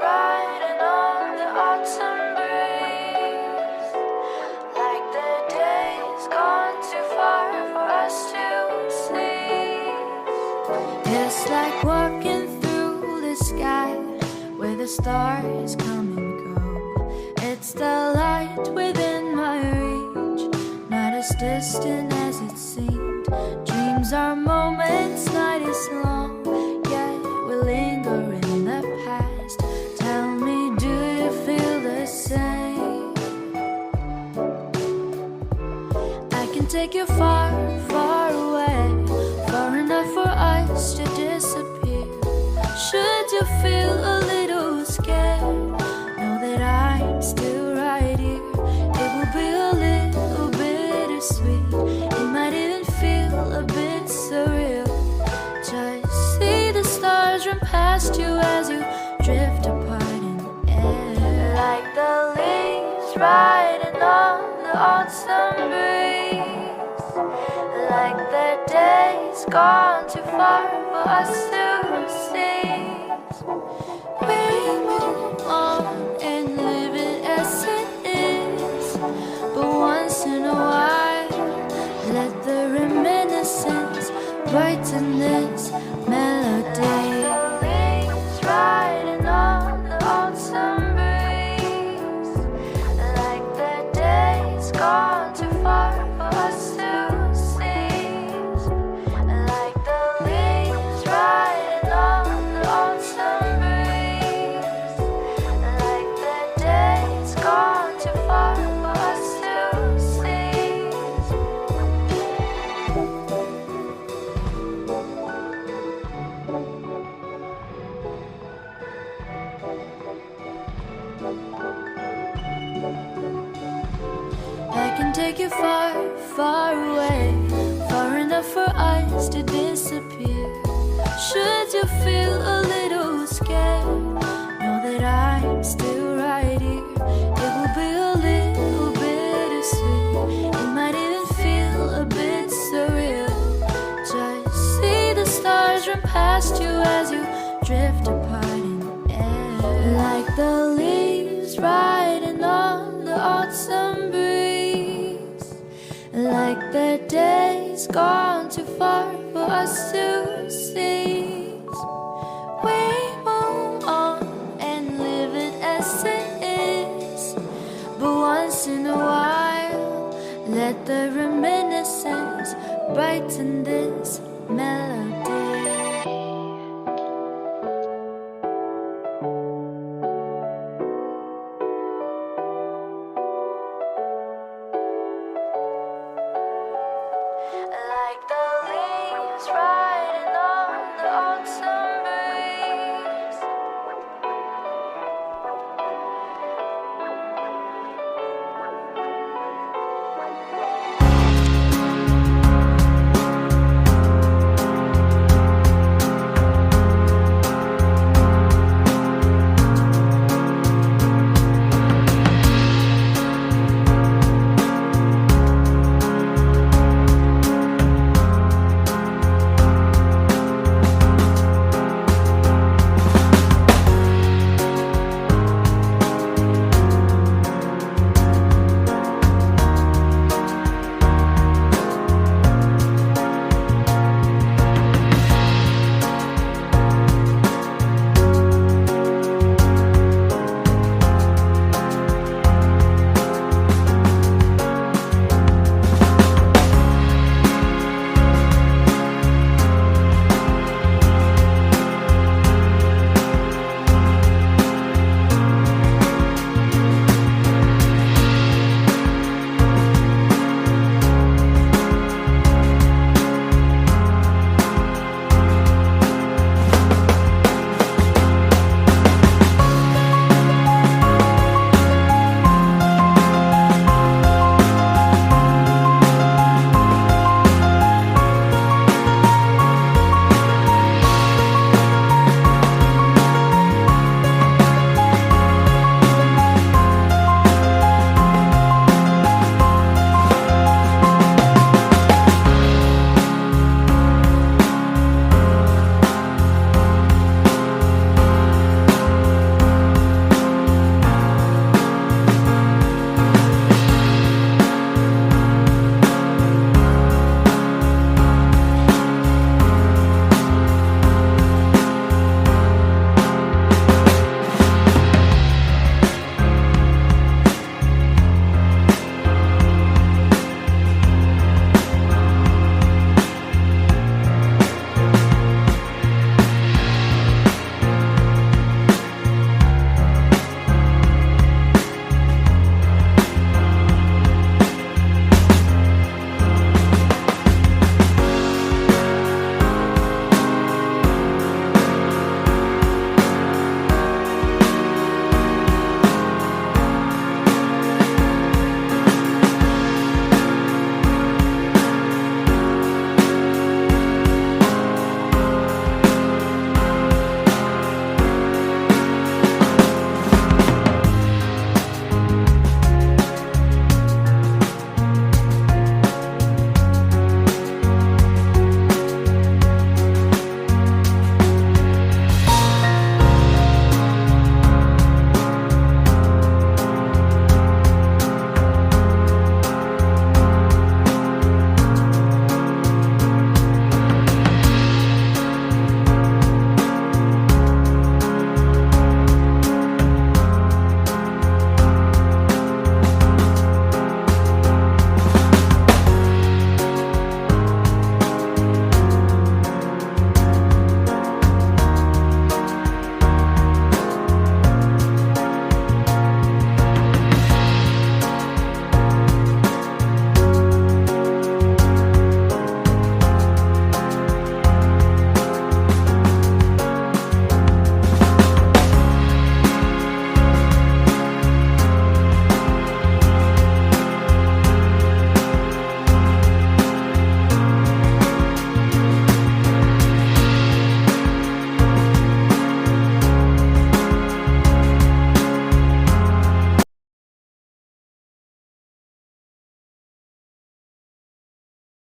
riding on the autumn breeze, like the days gone too far for us to see. It's like walking through the sky where the stars come and go. It's the light within my reach, not as distant as it seemed. Dreams are moments, night is long, yet we linger in the past. Tell me, do you feel the same? I can take you far, far away, far enough for us to disappear. Should you feel a little scared, know that I'm still right here. It will be a little bittersweet, it might even feel a bit surreal. Just see the stars run past you as you drift apart in the air, like the leaves riding on the autumn breeze, like the days gone too far for us to see. We move on and live it as it is, but once in a while, let the reminiscence brighten this melody. Leaves riding on the autumn breeze, like the days gone too far for us to seize, like the leaves riding on the autumn breeze, like the days gone too far for us to seize. I can take you far, far away, far enough for us to disappear. Should you feel a little scared, know that I'm still right here. It will be a little bittersweet, it might even feel a bit surreal. Just see the stars run past you as you drift apart in the air, like the leaves riding on the autumn breeze, like the days gone too far for us to seize. We move on and live it as it is, but once in a while, let the reminiscence brighten this